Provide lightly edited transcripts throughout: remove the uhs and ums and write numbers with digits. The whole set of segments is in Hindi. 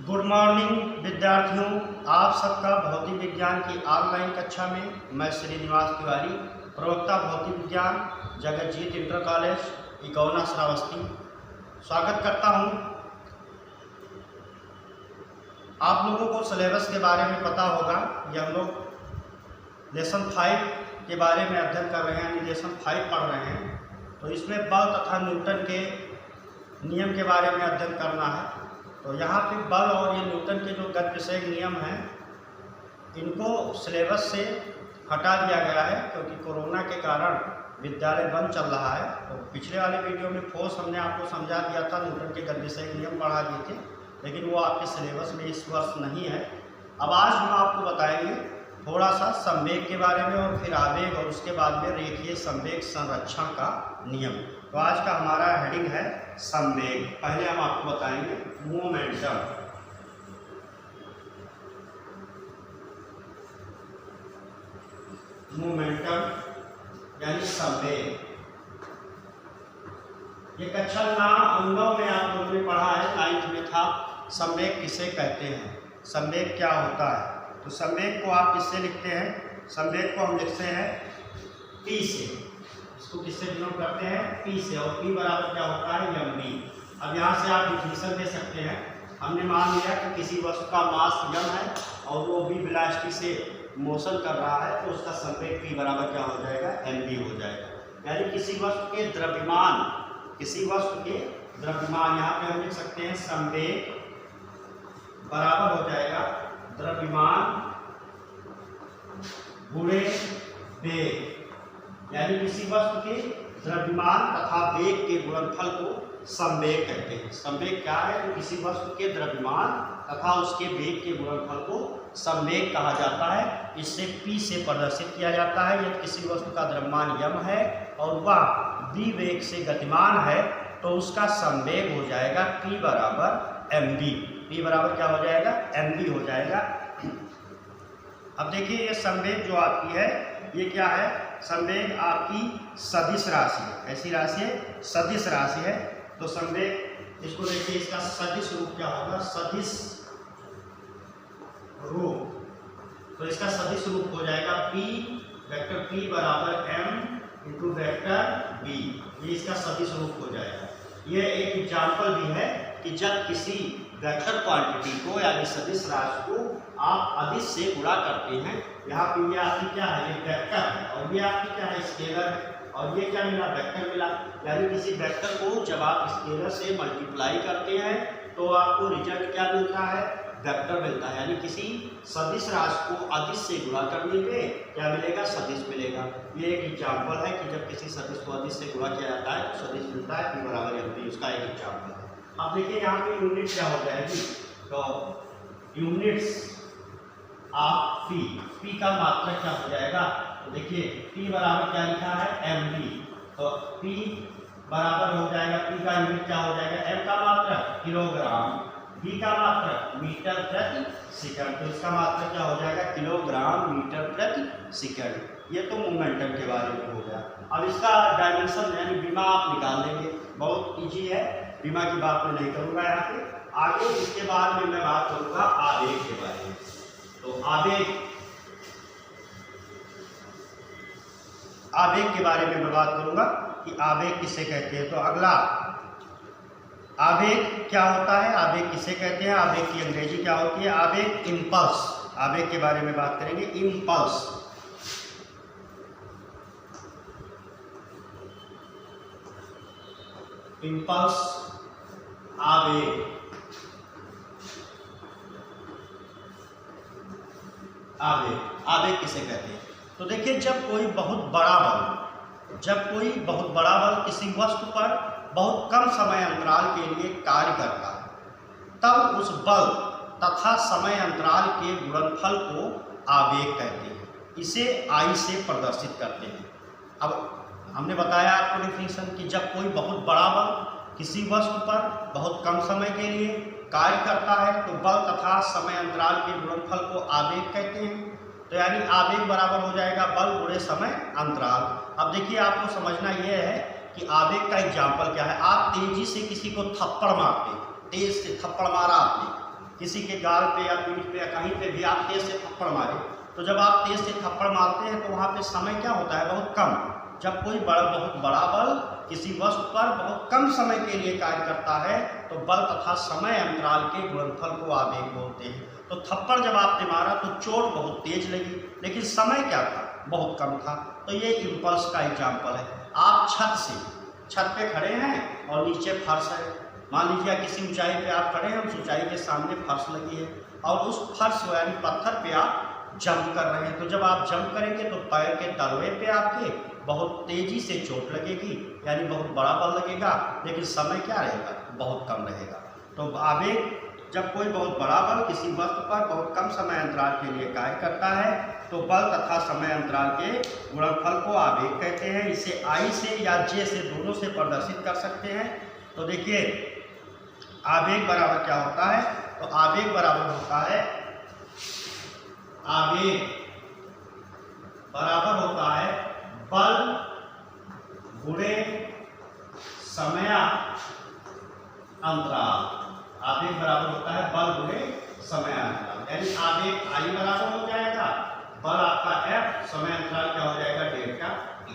गुड मॉर्निंग विद्यार्थियों, आप सबका भौतिक विज्ञान की ऑनलाइन कक्षा में मैं श्रीनिवास तिवारी, प्रवक्ता भौतिक विज्ञान, जगतजीत इंटर कॉलेज इकौना श्रावस्ती, स्वागत करता हूं। आप लोगों को सिलेबस के बारे में पता होगा। ये हम लोग लेसन 5 के बारे में अध्ययन कर रहे हैं, यानी लेसन 5 पढ़ रहे हैं। तो इसमें बल तथा न्यूटन के नियम के बारे में अध्ययन करना है। तो यहाँ पे बल और ये न्यूटन के जो गति विषयक नियम हैं, इनको सिलेबस से हटा दिया गया है, क्योंकि कोरोना के कारण विद्यालय बंद चल रहा है। तो पिछले वाले वीडियो में फोर्स हमने आपको समझा दिया था, न्यूटन के गति विषयक नियम पढ़ा दिए थे, लेकिन वो आपके सिलेबस में इस वर्ष नहीं है। अब आज हम आपको बताएंगे थोड़ा सा संवेग के बारे में, और फिर आवेग, और उसके बाद में रेखीय संवेग संरक्षण का नियम। तो आज का हमारा हेडिंग है संवेग। पहले हम आपको बताएंगे मोमेंटम। मोमेंटम यानी संवेग। ये कक्षा 9 में आप लोगों ने पढ़ा है, 9th में था। संवेग किसे कहते हैं, संवेग क्या होता है। तो संवेग को आप किससे लिखते हैं? संवेग को हम लिखते हैं P से। इसको किससे डिनोट करते हैं? P से। और P बराबर क्या होता है? mv। अब यहाँ से आप डिफिनेशन दे सकते हैं। हमने मान लिया कि किसी वस्तु का मास m है और वो v वेलोसिटी से मोशन कर रहा है, तो उसका संवेग P बराबर क्या हो जाएगा? mv हो जाएगा। यानी किसी वस्तु के द्रव्यमान, यहाँ पे हम लिख सकते हैं संवेग बराबर हो जाएगा द्रव्यमान गुणे वेग। यानी किसी वस्तु के द्रव्यमान तथा वेग के गुणनफल को संवेग कहते हैं। संवेग क्या है? तो किसी वस्तु के द्रव्यमान तथा उसके वेग के गुणनफल को संवेग कहा जाता है। इससे P से प्रदर्शित किया जाता है। यदि किसी वस्तु का द्रव्यमान m है और वह v वेग से गतिमान है, तो उसका संवेग हो जाएगा P बराबर mv। P बराबर क्या हो जाएगा? mv हो जाएगा। अब देखिए, ये संवेग जो आपकी है, ये क्या है? संवेग आपकी सदिश राशि है। ऐसी राशि है, सदिश राशि है। तो संवेग, इसको देखिए, इसका सदिश रूप क्या होगा? सदिश रूप। तो इसका सदिश रूप हो जाएगा P, वेक्टर P बराबर m इंटू वेक्टर v। ये इसका सदिश रूप हो जाएगा। ये एक एग्जाम्पल भी है कि जब किसी वेक्टर क्वांटिटी को यानी सदिश राशि को आप अदिश से गुणा करते हैं। यहाँ पे ये आपकी क्या है? ये वेक्टर है, और ये आपकी क्या है? स्केलर है। और ये क्या मिला? वेक्टर मिला। यानी किसी वेक्टर को जब आप स्केलर से मल्टीप्लाई करते हैं, तो आपको रिजल्ट क्या मिलता है? वेक्टर मिलता है। यानी किसी सदिश राशि को अदिश से गुणा करने पे क्या मिलेगा? सदिश मिलेगा। ये एक एग्जाम्पल है कि जब किसी सदिश को अदिश से गुणा किया जाता है तो सदिश मिलता है P बराबर mv। उसका एक एग्जाम्पल है। अब देखिए, यहाँ पे यूनिट क्या हो जाएगी? तो यूनिट्स ऑफ P का मात्रक क्या हो जाएगा? तो देखिए, P बराबर क्या लिखा है? mv। तो P बराबर हो जाएगा, P का यूनिट क्या हो जाएगा? m का मात्रक किलोग्राम, v का मात्रक मीटर प्रति सेकंड। तो इसका मात्रक क्या हो जाएगा? किलोग्राम मीटर प्रति सेकंड। ये तो मोमेंटम के बारे में हो गया। अब इसका डायमेंशन यानी विमा आप निकाल लेंगे, बहुत इजी है। विमा की बात मैं नहीं करूँगा यहाँ पे। आगे इसके बाद में मैं बात करूँगा आवेग के बारे में। तो आवेग के बारे में मैं बात करूँगा कि आवेग किसे कहते हैं। तो अगला, आवेग क्या होता है? आवेग किसे कहते हैं? आवेग की अंग्रेजी क्या होती है? आवेग इम्पल्स। आवेग के बारे में बात करेंगे, इम्पल्स। इम्पल्स आवेग। आवेग किसे कहते हैं? तो देखिए, जब कोई बहुत बड़ा बल किसी वस्तु पर बहुत कम समय अंतराल के लिए कार्य करता है, तब उस बल तथा समय अंतराल के गुणनफल को आवेग कहते हैं। इसे I से प्रदर्शित करते हैं। अब हमने बताया आपको डेफिनेशन कि जब कोई बहुत बड़ा बल किसी वस्तु पर बहुत कम समय के लिए कार्य करता है, तो बल तथा समय अंतराल के गुणनफल को आवेग कहते हैं। तो यानी आवेग बराबर हो जाएगा बल गुणे समय अंतराल। अब देखिए, आपको समझना यह है कि आवेग का एग्जाम्पल क्या है। आप तेजी से किसी को थप्पड़ मारते, तेज से थप्पड़ मारा आपने किसी के गाल पे या पीठ पे या कहीं पे भी आप तेज से थप्पड़ मारे, तो जब आप तेज से थप्पड़ मारते हैं तो वहाँ पे समय क्या होता है, बहुत कम। जब कोई बहुत बड़ा बल किसी वस्तु पर बहुत कम समय के लिए कार्य करता है तो बल तथा समय अंतराल के गुणनफल को आवेग बोलते हैं। तो थप्पड़ जब आपने मारा तो चोट बहुत तेज लगी, लेकिन समय क्या था, बहुत कम था। तो ये इम्पल्स का एग्जाम्पल है। आप छत पे खड़े हैं और नीचे फर्श है, मान लीजिए किसी ऊंचाई पे आप खड़े हैं, उस ऊंचाई के सामने फर्श लगी है और उस फर्श यानी पत्थर पे आप जंप कर रहे हैं। तो जब आप जंप करेंगे तो पैर के तलवे पे आपके बहुत तेजी से चोट लगेगी, यानी बहुत बड़ा बल लगेगा, लेकिन समय क्या रहेगा, बहुत कम रहेगा। तो आवेग, जब कोई बहुत बड़ा बल किसी वस्तु पर बहुत कम समय अंतराल के लिए कार्य करता है तो बल तथा समय अंतराल के गुणनफल को आवेग कहते हैं। इसे आई से या जे से दोनों से प्रदर्शित कर सकते हैं। तो देखिए आवेग बराबर क्या होता है, तो आवेग बराबर होता है, आवेग बराबर होता है बल गुणे समय अंतराल। आवेग बराबर होता है बल गुणे समय अंतराल, यानी आवेग आई बराबर हो जाएगा, बल आपका F, समय अंतराल क्या हो जाएगा, डेल्टा T।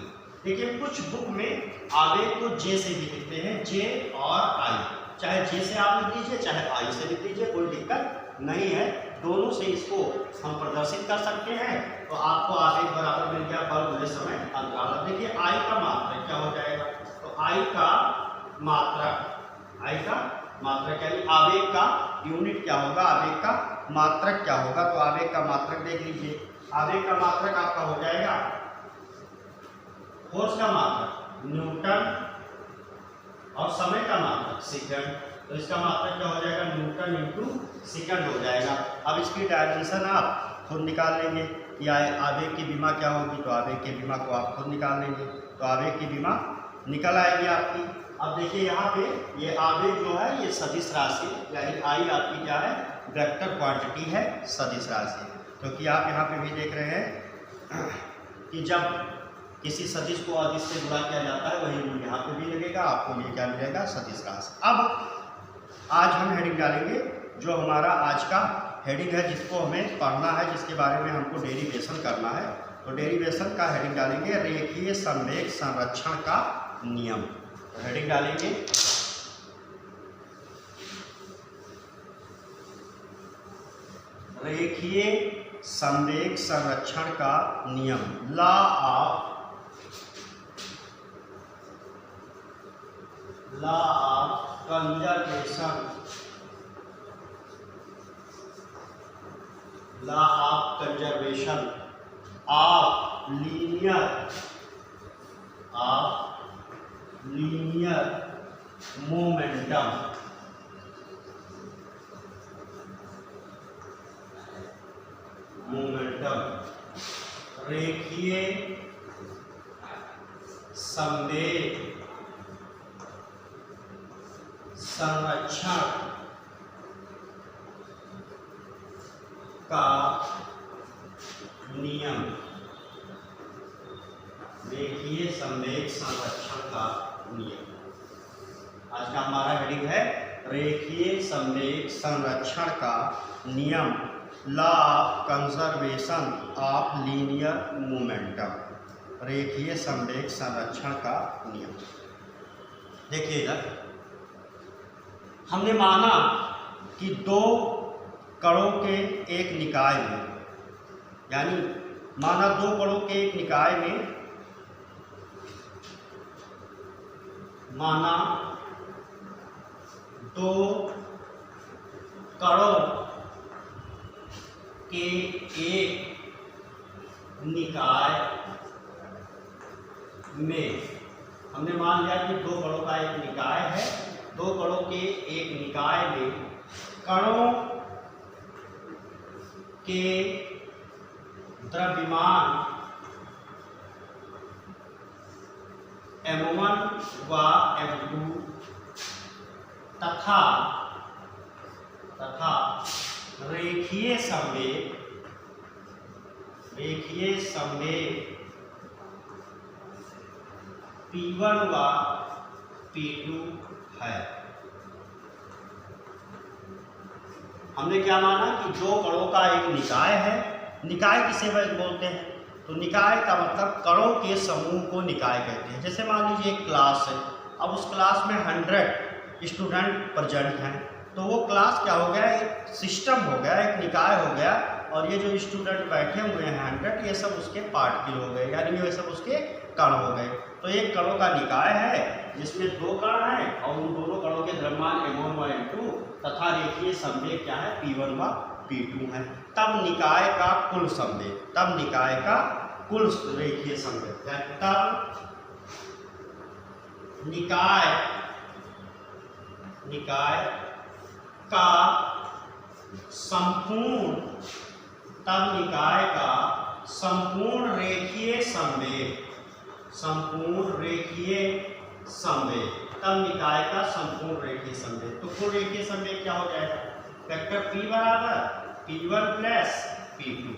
देखिए कुछ बुक में आवेग को जे से भी लिखते हैं, जे और आई, चाहे जे से आप लिख लीजिए चाहे आई से लिख लीजिए, कोई दिक्कत नहीं है, दोनों से इसको हम प्रदर्शित कर सकते हैं। तो आपको आवेग बराबर मिल गया बल गुणे समय अंतराल। अब देखिए आई का मात्रक क्या हो जाएगा, तो आई का मात्रक यानी आवेग का यूनिट क्या होगा, आवेग का मात्रक क्या होगा। तो आवेग का मात्रक देख लीजिए, आवेग का मात्रक आपका हो जाएगा, फोर्स का मात्रक न्यूटन और समय का मात्रक सेकंड, तो इसका मात्रक क्या हो जाएगा, न्यूटन इंटू सेकंड हो जाएगा। अब इसकी डायमेंशन आप खुद निकाल लेंगे कि आवेग की विमा क्या होगी, तो आवेग की विमा को आप खुद निकाल लेंगे, तो आवेग की विमा निकल आएगी आपकी। अब देखिए यहाँ पे ये आवेग जो है ये सदिश राशि, यानी आई आपकी क्या है, वेक्टर क्वांटिटी है, सदिश राशि। क्योंकि आप यहाँ पे भी देख रहे हैं कि जब किसी सदिश को अदिश से गुणा किया जाता है वही रूल यहाँ पे भी लगेगा, आपको ये क्या मिलेगा, सदिश राशि। अब आज हम हेडिंग डालेंगे, जो हमारा आज का हेडिंग है जिसको हमें पढ़ना है, जिसके बारे में हमको डेरिवेशन करना है। तो डेरिवेशन का हेडिंग डालेंगे रेखीय संवेग संरक्षण का नियम। तो हेडिंग डालेंगे रेखीय संवेग संरक्षण का नियम, law of conservation, law of conservation of linear momentum. रेखीय संवेग संरक्षण का नियम, रेखीय संवेग संरक्षण का नियम। आज का हमारा हेडिंग है रेखीय संवेग संरक्षण का नियम, law of conservation of linear momentum, रेखीय संवेग संरक्षण का नियम। देखिएगा, हमने माना कि दो कणों के एक निकाय में, यानी माना दो कणों के एक निकाय में, माना दो कणों के एक निकाय में, हमने मान लिया कि दो कणों का एक निकाय है, दो कणों के एक निकाय में कणों के द्रव्यमान m1 व m2 तथा रेखीय संवेग P1 व P2 है। हमने क्या माना कि दो कणों का एक निकाय है। निकाय किसे बोलते हैं? तो निकाय का मतलब कणों के समूह को निकाय कहते हैं। जैसे मान लीजिए एक क्लास है, अब उस क्लास में 100 स्टूडेंट प्रेजेंट हैं, तो वो क्लास क्या हो गया, एक सिस्टम हो गया, एक निकाय हो गया, और ये जो स्टूडेंट बैठे हुए हैं 100, ये सब उसके पार्टिकल हो गए, यानी ये सब उसके कण हो गए। तो एक कणों का निकाय है जिसमें दो कण हैं और उन दोनों कणों के द्रव्यमान m1 व m2 तथा रेखीय संवेग क्या है, p1 व p2 है। तब निकाय का कुल संवेग, तब निकाय का कुल रेखीय संवेग, तब निकाय का संपूर्ण, तब निकाय का संपूर्ण रेखीय संवेग, संपूर्ण रेखीय संवेग, तब निकाय का संपूर्ण रेखीय संवेग। तो कुल रेखीय संवेग क्या हो जाएगा, वेक्टर p बराबर p1 प्लस p2।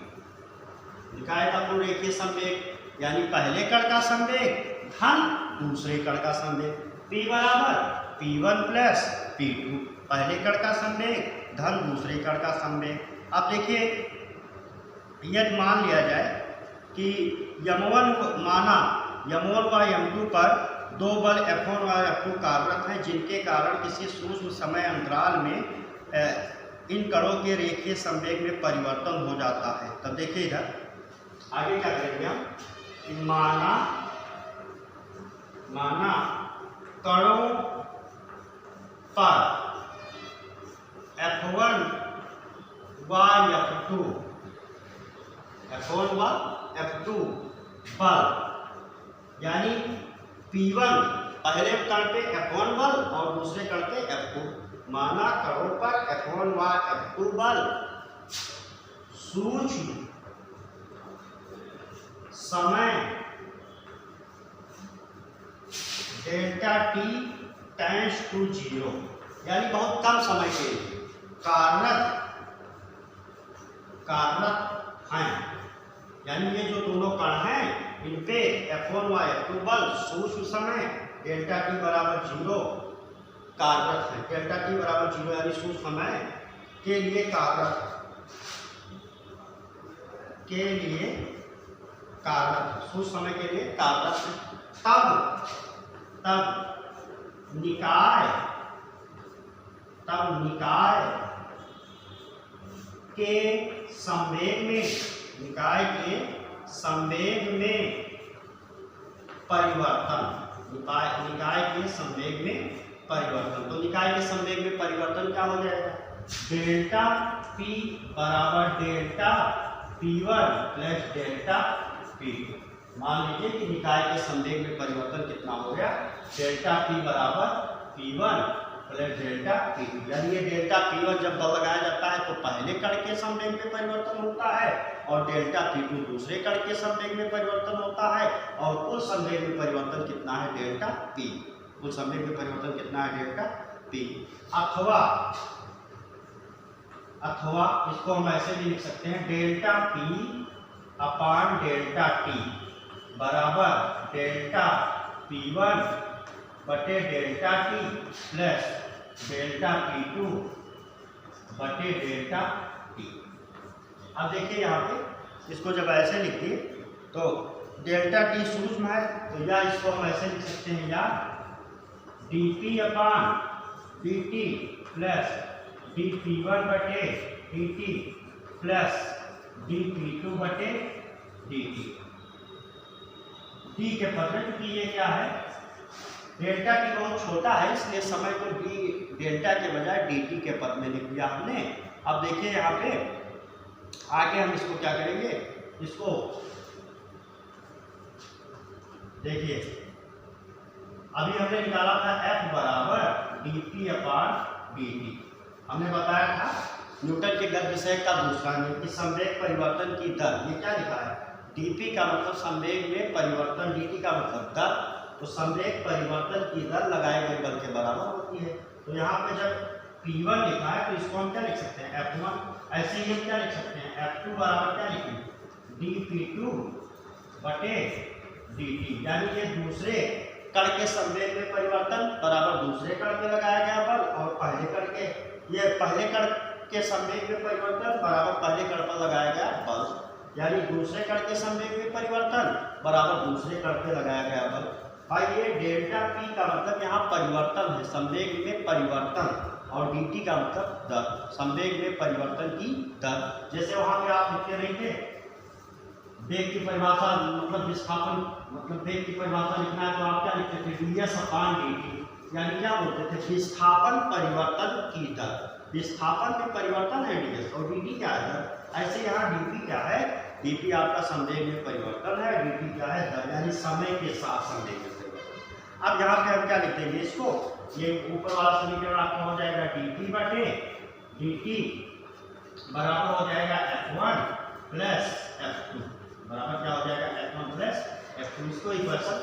निकाय का कुल रेखीय संवेग यानी पहले कण का संवेग धन दूसरे कण का संवेग, p बराबर p1 प्लस p2, पहले कण का संवेग धन दूसरे कण का संवेग। अब देखिए, यदि मान लिया जाए कि m1 माना m1 व m2 पर दो बल F1 व F2 कार्यरत हैं, जिनके कारण किसी सूक्ष्म समय अंतराल में इन कणों के रेखीय संवेग में परिवर्तन हो जाता है। तब देखिए इधर आगे क्या करेंगे हम कि माना कणों पर F1 व F2 बल, यानी P1 पहले कण पे F1 बल और दूसरे कण पे F2। माना कणों पर F1 व F2 बल सूक्ष्म समय डेल्टा t टेंड्स टू 0, यानी बहुत कम समय के लिए कार्यरत हैं, यानी ये जो दोनों कण हैं इन पे F1 व F2 बल सूक्ष्म समय डेल्टा t बराबर 0 कार्यरत है। डेल्टा t बराबर 0 यानी सूक्ष्म समय के लिए कार्यरत, सूक्ष्म समय के लिए कार्यरत। तब निकाय के संवेग में परिवर्तन, निकाय के संवेग में परिवर्तन। तो निकाय के संवेग में परिवर्तन क्या हो जाएगा, डेल्टा p बराबर delta p1 plus delta p2। मान लीजिए कि निकाय के संवेग में परिवर्तन कितना हो गया, डेल्टा p बराबर p1 प्लस डेल्टा p2, यानी ये डेल्टा p1 जब बल लगाया जाता है तो पहले कण के संवेग में परिवर्तन होता है और डेल्टा p2 दूसरे कण के संवेग में परिवर्तन होता है, और कुल संवेग में परिवर्तन कितना है, डेल्टा p। कुल संवेग में परिवर्तन कितना है, डेल्टा p। अथवा इसको हम ऐसे भी लिख सकते हैं, डेल्टा p अपान डेल्टा t बराबर डेल्टा p1 बटे delta t plus delta p2 बटे डेल्टा t। अब देखिए यहाँ पे इसको जब ऐसे लिखिए तो डेल्टा t सूक्ष्म है, तो या इसको हम ऐसे लिख सकते हैं, या dp अपान dt प्लस dp1 बटे dt प्लस dp2 बटे dt। डी के पद में, क्योंकि ये क्या है, डेल्टा टी बहुत छोटा है, इसलिए समय को डी डेल्टा के बजाय dt के पद में लिख दिया हमने। अब देखिए यहाँ पे आगे हम इसको क्या करेंगे, इसको देखिए अभी हमने निकाला था F बराबर dp अपान dt। हमने बताया था न्यूटन के गति विषय का दूसरा नियम कि संवेग परिवर्तन की दर, ये क्या लिखा है, dp का मतलब संवेग में परिवर्तन, dt का मतलब दर, तो संवेग परिवर्तन की दर लगाए गए बल के बराबर होती है। तो यहाँ पे जब p1 लिखा है तो इसको हम क्या लिख सकते हैं, F1। ऐसे ही हम क्या लिख सकते हैं, F2 बराबर क्या लिखेंगे, dp2 बटे dt, यानी ये दूसरे कण के संवेग में परिवर्तन बराबर दूसरे कण पे लगाया गया बल, और पहले कण के, ये पहले कण के संवेग में परिवर्तन बराबर पहले कण पर लगाया गया बल, यानी दूसरे कण के संवेग में परिवर्तन बराबर दूसरे कण पे लगाया गया बल। भाई ये डेल्टा पी का मतलब यहाँ परिवर्तन है, संवेग में परिवर्तन, और dt का मतलब दर, संवेग में परिवर्तन की दर। जैसे वहां पे आप लिखते नहीं थे वेग की परिभाषा, मतलब विस्थापन, मतलब वेग की परिभाषा लिखना है तो आप क्या लिखते थे, ds/dt, यानी क्या बोलते थे, विस्थापन परिवर्तन की दर। विस्थापन में परिवर्तन है ds और dt क्या है दर। ऐसे यहाँ dp क्या है, dp आपका संवेग में परिवर्तन है, dt क्या है दर, यानी समय के साथ संवेग में परिवर्तन। अब यहाँ पे हम क्या लिखेंगे इसको, ये ऊपर वाला समीकरण आपका हो जाएगा dt/dt बराबर हो जाएगा f1 प्लस f2, बराबर क्या हो जाएगा f1 प्लस f2। इसको इक्वेशन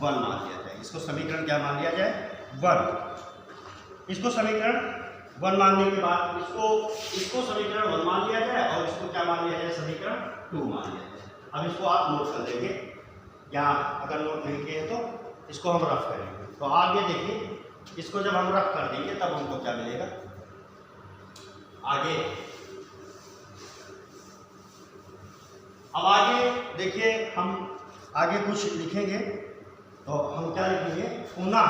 1 मान लिया जाए, इसको समीकरण क्या मान लिया जाए 1। इसको समीकरण 1 मानने के बाद इसको समीकरण 1 मान लिया जाए और इसको क्या मान लिया जाए, समीकरण 2 मान लिया जाए। अब इसको आप नोट कर लेंगे, या अगर नोट नहीं किए तो इसको हम रफ करेंगे। तो आगे देखिए, इसको जब हम रफ कर देंगे तब हमको क्या मिलेगा आगे। अब आगे देखिए, हम आगे कुछ लिखेंगे तो हम क्या लिखेंगे, पुनः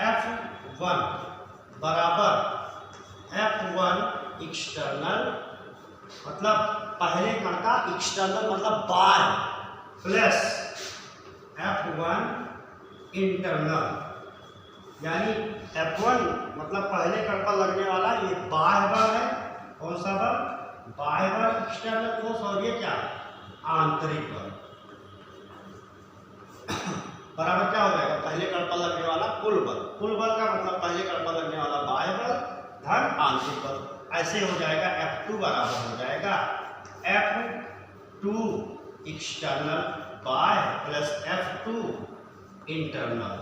F1 बराबर F1 एक्सटर्नल, मतलब पहले कण का एक्सटर्नल मतलब बाह्य, प्लस F1 इंटरनल, यानी F1 मतलब पहले कण पर लगने वाला ये बाह्य बल है, कौन सा बल, बाह्य बल एक्सटर्नल फोर्स, और ये क्या है आंतरिक बल, बराबर क्या हो जाएगा, पहले कण पर लगने वाला कुल बल। कुल बल का मतलब पहले कण पर लगने वाला बाह्य बल धन आंतरिक बल। ऐसे हो जाएगा F2 बराबर हो जाएगा F2 एक्सटर्नल बाह्य प्लस F2 इंटरनल।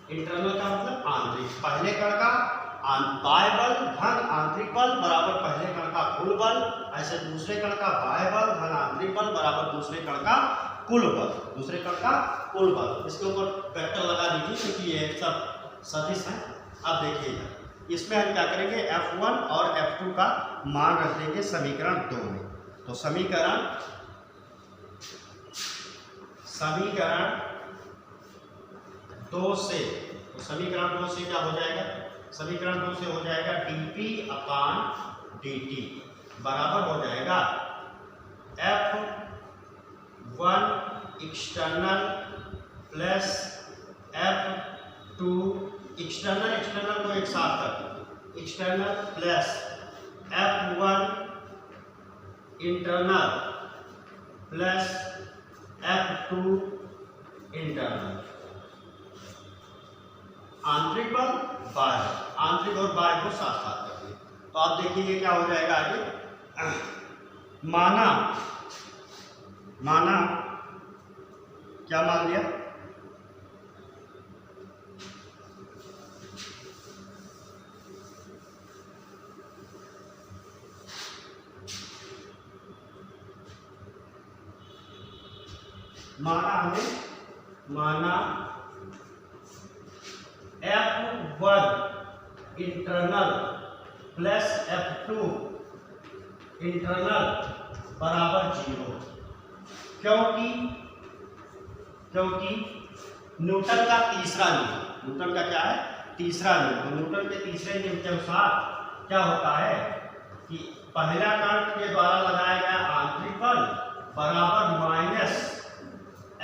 इंटरनल का मतलब आंतरिक, पहले कण का बाह्य बल धन आंतरिक बल बराबर पहले कण का कुल बल, ऐसे दूसरे कण का बाह्य बल धन आंतरिक बल बराबर दूसरे कण का कुल बल, दूसरे कण का कुल बल। इसके ऊपर वेक्टर लगा दीजिए क्योंकि ये सब सदिश है। अब देखिएगा, इसमें हम क्या करेंगे, F1 और F2 का मान रख देंगे समीकरण 2 में। तो समीकरण 2 से, तो समीकरण 2 से क्या हो जाएगा, समीकरण 2 से हो जाएगा dp/dt बराबर हो जाएगा F1 external plus F2 external को एक साथ कर दो, external plus F1 internal plus F2 internal. आंतरिक बल बाह्य, आंतरिक और बाह्य को साथ साथ करिए। तो आप देखिए क्या हो जाएगा आगे, माना क्या मान लिया, माना F1 internal plus F2 internal बराबर 0, क्योंकि न्यूटन का तीसरा नियम, न्यूटन का क्या है तीसरा नियम, तो न्यूटन के तीसरे नियम के अनुसार क्या होता है कि पहला कण के द्वारा लगाया गया आंतरिक बल बराबर माइनस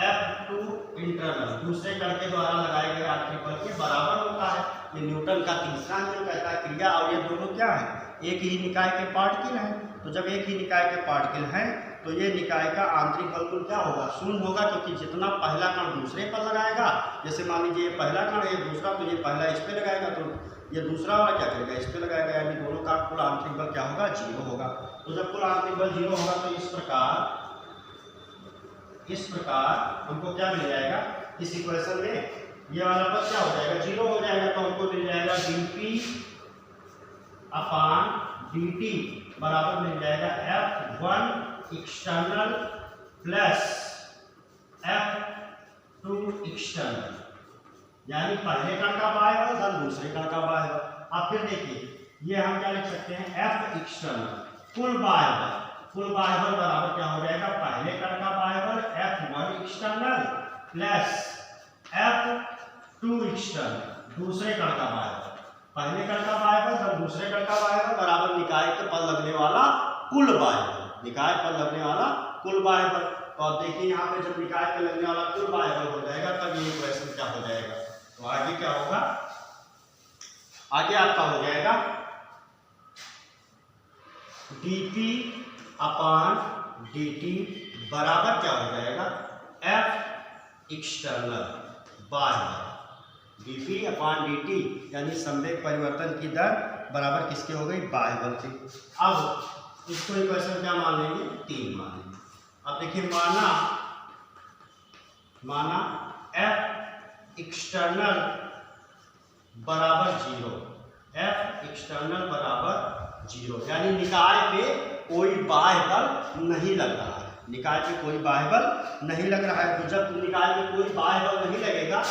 F2 इंटरनल, दूसरे कण के द्वारा लगाए गए आंतरिक बल के बराबर होता है। ये न्यूटन का तीसरा नियम कहता है क्रिया, और ये दोनों क्या है, एक ही निकाय के पार्टिकल हैं। तो जब एक ही निकाय के पार्टिकल हैं तो ये निकाय का आंतरिक बल तो क्या होगा, शून्य होगा, क्योंकि जितना पहला कण दूसरे पर लगाएगा, जैसे मान लीजिए ये पहला कण है दूसरा, तो ये पहला इस पे लगाएगा तो ये दूसरा वाला क्या करेगा, इस पे लगाएगा, यानी दोनों का कुल आंतरिक बल क्या होगा, 0 होगा। तो जब कुल आंतरिक बल 0 होगा तो इस प्रकार हमको क्या मिल जाएगा, इस इक्वेशन में ये वाला पद क्या हो जाएगा, 0 हो जाएगा। तो हमको मिल जाएगा dp/dt बराबर मिल जाएगा F1 external plus F2 external, यानी पहले कण का बाह्य बल धन दूसरे कण का बाह्य बल। अब फिर देखिए ये हम क्या लिख सकते हैं, F एक्सटर्नल कुल बाह्य बल, कुल बाह्य बल बराबर क्या हो जाएगा, पहले कण का बाह्य बल F1 external plus F2 external दूसरे कण का बाह्य बल। पहले कण का बाह्य बल और दूसरे कण का बाह्य बल बराबर निकाय पर लगने वाला कुल बाह्य बल, निकाय पर लगने वाला कुल बाह्य बल। तो अब देखिए यहाँ पे जब निकाय पर लगने वाला कुल बाह्य बल हो जाएगा तब ये इक्वेशन क्या हो जाएगा, तो आगे क्या होगा, आगे आपका हो जाएगा dP अपॉन dt बराबर क्या हो जाएगा, F एक्सटर्नल बाह्य बल dP अपॉन dt यानी संवेग परिवर्तन की दर बराबर किसके हो गई, बाह्य बल की। अब इसको इक्वेशन क्या मान लेंगे, 3 मान लेंगे। अब देखिए माना F एक्सटर्नल बराबर 0, F एक्सटर्नल बराबर 0 यानी निकाय पे कोई बाह्य बल नहीं लग रहा है, निकाय पे कोई बाह्य बल नहीं लग रहा है। तो जब निकाय पे कोई बाह्य बल नहीं लगेगा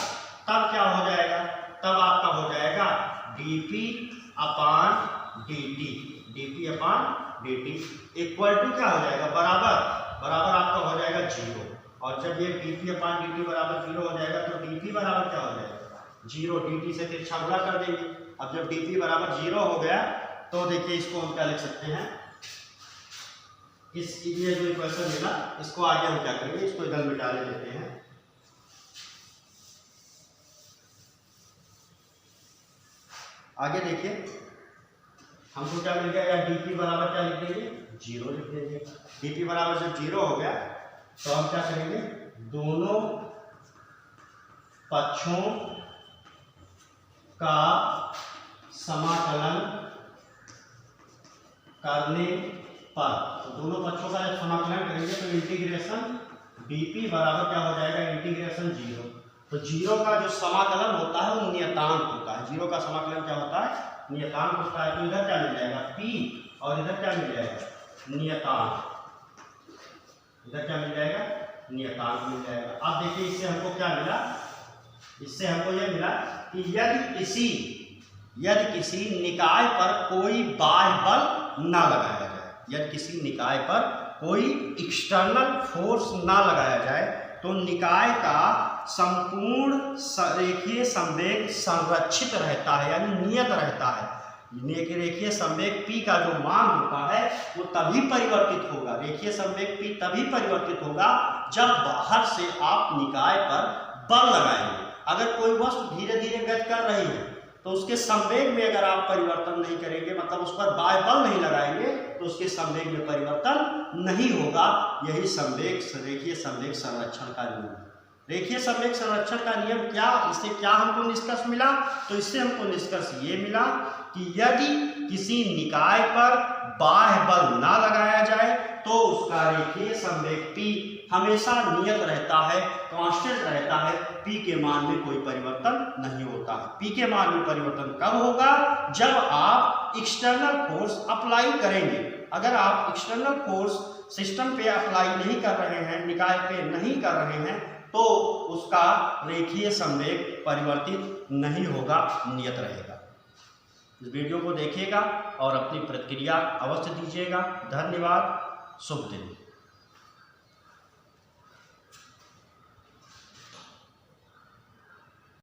तब क्या हो जाएगा, तब आपका हो जाएगा dP upon dt, dP upon dt equal to क्या हो जाएगा, बराबर आपका हो जाएगा 0। और जब ये dP अपॉन dt बराबर 0 हो जाएगा तो dP बराबर क्या हो जाएगा, 0, dt से तिरछा गुणा कर देंगे। अब जब dP बराबर 0 हो गया तो देखिए इसको हम क्या लिख सकते हैं, इस ये जो इक्वेशन मिला इसको आगे हम क्या करेंगे, इसको इधर मिटा लेते हैं। आगे देखिए हमको क्या मिल गया, dP बराबर क्या लिख देंगे, 0 लिख देंगे। dP बराबर जब 0 हो गया तो हम क्या करेंगे, दोनों पक्षों का समाकलन करने पर, तो दोनों पक्षों का जब समाकलन करेंगे तो इंटीग्रेशन dP बराबर क्या हो जाएगा, इंटीग्रेशन 0। तो 0 का जो समाकलन होता है वो नियतांक होता है, 0 का समाकलन क्या होता है, नियतांक होता है। तो इधर क्या मिल जाएगा, P और इधर क्या मिल जाएगा, नियतांक, इधर क्या मिल जाएगा, नियतांक मिल जाएगा। अब देखिए इससे हमको क्या मिला, इससे हमको यह मिला कि यदि किसी निकाय पर कोई बाह्य बल ना लगाया जाए, यदि किसी निकाय पर कोई एक्सटर्नल फोर्स ना लगाया जाए तो निकाय का संपूर्ण रेखीय संवेग संरक्षित रहता है, यानी नियत रहता है। रेखीय संवेग P का जो मान होता है वो तभी परिवर्तित होगा, रेखीय संवेग P तभी परिवर्तित होगा जब बाहर से आप निकाय पर बल लगाएंगे। अगर कोई वस्तु धीरे धीरे गति कर रही है तो उसके संवेग में अगर आप परिवर्तन नहीं करेंगे, मतलब उस पर बाह्य बल नहीं लगाएंगे, तो उसके संवेग में परिवर्तन नहीं होगा। यही संवेग रेखीय संवेग संरक्षण का नियम है। रेखीय संवेग संरक्षण का नियम क्या, इससे क्या हमको निष्कर्ष मिला, तो इससे हमको निष्कर्ष ये मिला कि यदि किसी निकाय पर बाह्य बल ना लगाया जाए तो उसका रेखीय संवेग P हमेशा नियत रहता है, कांस्टेंट रहता है, P के मान में कोई परिवर्तन नहीं होता है। P के मान में परिवर्तन कब होगा, जब आप एक्सटर्नल फोर्स अप्लाई करेंगे। अगर आप एक्सटर्नल फोर्स सिस्टम पे अप्लाई नहीं कर रहे हैं, निकाय पे नहीं कर रहे हैं, तो उसका रेखीय संवेग परिवर्तित नहीं होगा, नियत रहेगा। इस वीडियो को देखिएगा और अपनी प्रतिक्रिया अवश्य दीजिएगा। धन्यवाद, शुभ दिन।